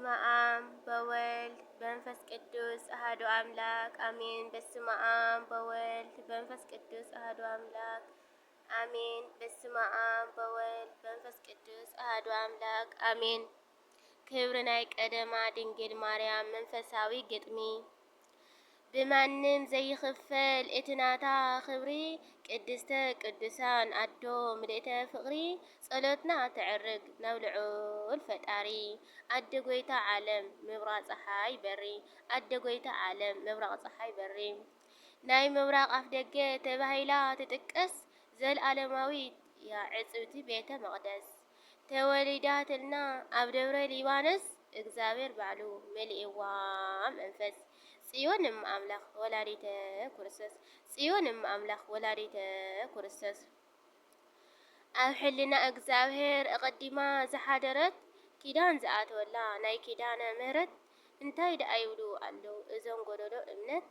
በስመ አብ በወልድ በመንፈስ ቅዱስ አሐዱ አምላክ አሜን። በስመ አብ በወልድ በመንፈስ ቅዱስ አሐዱ አምላክ አሜን። በስመ አብ በወልድ በመንፈስ ቅዱስ አሐዱ አምላክ አሜን። ክብር ናይ ቀደማ ድንግል ማርያም መንፈሳዊ ግጥሚ ብማንም ዘይኽፈል እትናታ ክብሪ ቅድስተ ቅዱሳን አዶ ምልእተ ፍቕሪ ጸሎትና ተዕርግ ናብ ልዑል ፈጣሪ አደ ጎይታ ዓለም ምብራቕ ፀሓይ በሪ አደ ጎይታ ዓለም ምብራቕ ፀሓይ በሪ ናይ ምብራቕ ኣፍ ደገ ተባሂላ ትጥቀስ ዘለዓለማዊት ያ ዕጽብቲ ቤተ መቕደስ ተወሊዳትልና ኣብ ደብረ ሊባኖስ እግዚአብሔር ባዕሉ መሊእዋ መንፈስ ጽዮን አምላኽ ወላዲተ ክርስቶስ ጽዮን አምላኽ ወላዲተ ክርስቶስ ኣብ ሕልና እግዚአብሔር ኣቐዲማ ዝሓደረት ኪዳን ዝኣተወላ ናይ ኪዳነ ምህረት እንታይ ደኣ ይብሉ ኣለዉ እዞም ጎደሎ እምነት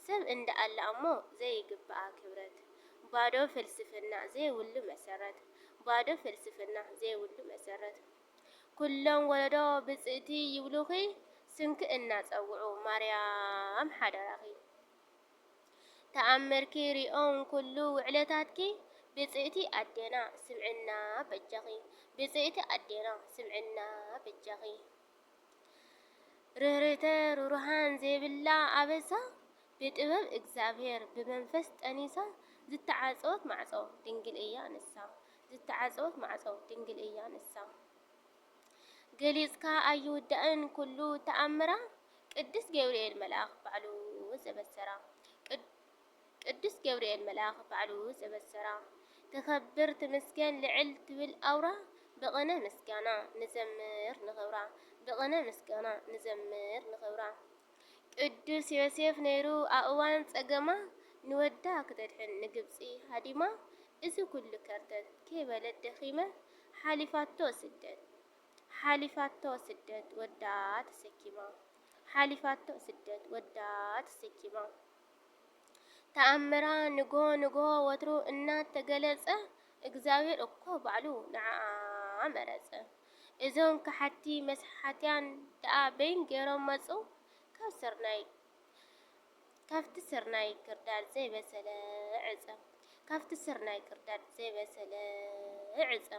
ሰብ እንዳኣላ እሞ ዘይግብኣ ክብረት ባዶ ፍልስፍና ዘይብሉ መሰረት ባዶ ፍልስፍና ዘይብሉ መሰረት ኩሎም ወለዶ ብጽእቲ ይብሉኺ ስንክ እናጸውዑ ማርያም ሓደራኺ ተኣምርኪ ሪኦም ኩሉ ውዕለታትኪ ብጽእቲ ኣዴና ስምዕና በጃኺ ብጽእቲ ኣዴና ስምዕና በጃኺ ርህርህተ ሩሩሃን ዘይብላ ኣበሳ ብጥበብ እግዚአብሔር ብመንፈስ ጠኒሳ ዝተዓጸወት ማዕጾ ድንግል እያ ንሳ ዝተዓጸወት ማዕጾ ድንግል እያ ንሳ ገሊጽካ ኣይውዳእን ኩሉ ተኣምራ ቅዱስ ገብርኤል መልአኽ ባዕሉ ዘበሰራ ቅዱስ ገብርኤል መልአኽ ባዕሉ ዘበሰራ ተኸብር ትመስገን ልዕል ትብል ኣውራ በቐነ ምስጋና ንዘምር ንኽብራ በቐነ ምስጋና ንዘምር ንኽብራ ቅዱስ ዮሴፍ ነይሩ ኣእዋን ጸገማ ንወዳ ክተድሕን ንግብፂ ሃዲማ እዚ ኩሉ ከርተት ከይበለት ደኺመ ሓሊፋቶ ስደት ወዳ ተሰኪማ ሓሊፋቶ ስደት ወዳ ተሰኪማ ተኣምራ ንጎ ወትሩ እናተገለጸ እግዚአብሔር እኮ ባዕሉ ንዓኣ መረጸ እዞም ካሓቲ መስሓትያን ደኣ በይን ገይሮም መጹ ካብቲ ስርናይ ክርዳድ ዘይበሰለ ዕፀ ካብቲ ስርናይ ክርዳድ ዘይበሰለ ዕፀ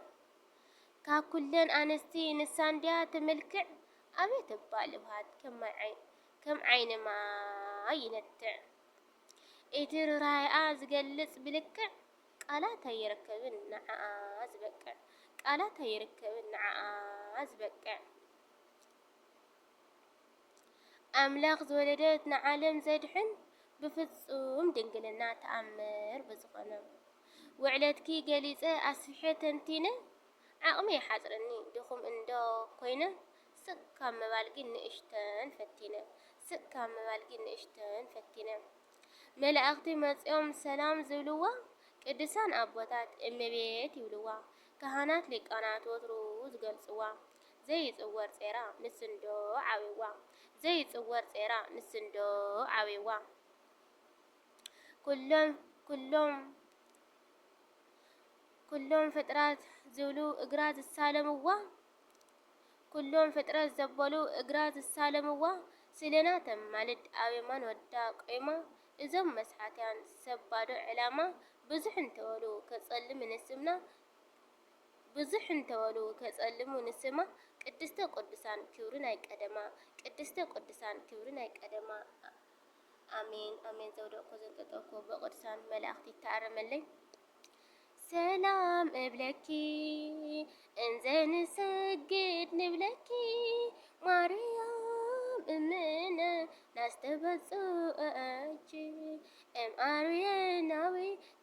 ካብ ኩለን ኣንስቲ ንሳንድያ ትምልክዕ ኣበይ ትባል እብሃት ከም ዓይኒ ማይ ይነትዕ እቲ ርራይኣ ዝገልጽ ብልክዕ ቃላት ኣይርከብን ንዓኣ ዝበቅዕ ቃላት ኣይርከብን ንዓኣ ዝበቅዕ ኣምላኽ ዝወለደት ንዓለም ዘድሕን ብፍጹም ድንግልና ተኣምር ብዝኾነ ውዕለትኪ ገሊጸ ኣስፊሐ ተንቲነ ዓቕሚ ይሓጽረኒ ድኹም እንዶ ኮይነ ስቕካ መባልጊ ንእሽተን ፈቲነ መላእኽቲ መጺኦም ሰላም ዝብልዋ ቅዱሳን ኣቦታት እመቤት ይብልዋ ካህናት ሊቃናት ወትሩ ዝገልጽዋ ዘይጽወር ጼራ ንስንዶ ዓዊዋ ዘይጽወር ጼራ ንስንዶ ዓዊዋ ኩሎም ፍጥረት ዝብሉ እግራ ዝሳለምዋ ኩሎም ፍጥረት ዘበሉ እግራ ዝሳለምዋ ስለና ተማልድ ኣብ የማን ወዳ ቆይማ እዞም መስሓትያን ሰባዶ ዕላማ ብዙሕ እንተበሉ ከጸልሙ ንስማ ቅድስተ ቅዱሳን ክብሪ ናይ ቀደማ ቅድስተ ቅዱሳን ክብሪ ናይ ቀደማ አሜን አሜን ዘውደቆ ዘንጠጠቆ በቅዱሳን መላእክት ይታረመለይ ሰላም እብለኪ እንዘንሰግድ ንብለኪ ማርያም እምነ ናስተበጽአች እምአርየናዊ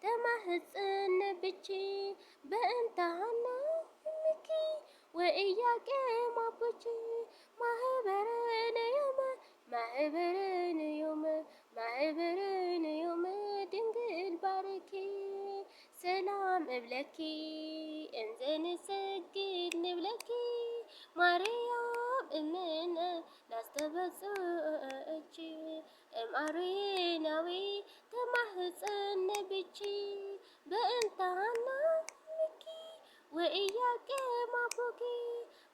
ተማህፅን ብቺ በእንታሃና እምኪ ወኢያቄም አቦች ማህበረን ዮመ ድንግል ባረኪ ሰላም እብለኪ እንዘንሰግድ ንብለኪ ማርያም እምነ ናስተበጽአች እምአርየናዊ ተማህፅን ብቺ በእንታሃና እምኪ ወኢያቄም አቦኪ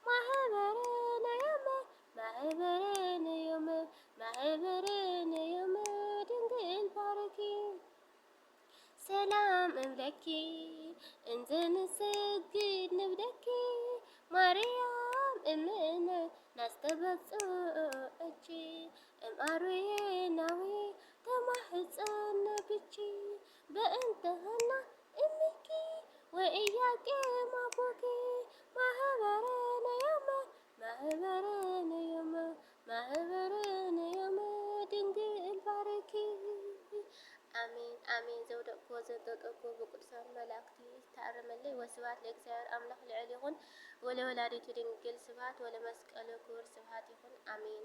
ማህበረን ዮመ ልምነ ናስተበጽእቺ እምአርዌ ናዊ ተማሕፀነ ብቺ በእንተህና እምኪ ወእያቄ ማቦኪ ማህበረነ የመ ማህበረነ የመ ማህበረነ የመ ድንግል ባረኪ። አሜን አሜን። ዘውደቅኮ ዘንጠጠኮ ብቅዱሳን መላእክቲ ተአረመለይ። ወስብሐት ለእግዚአብሔር አምላክ ልዕል ይኹን ወለወላዲቱ ድንግል ስብሐት ወለመስቀሉ ክቡር ስብሐት ይኹን። አሜን።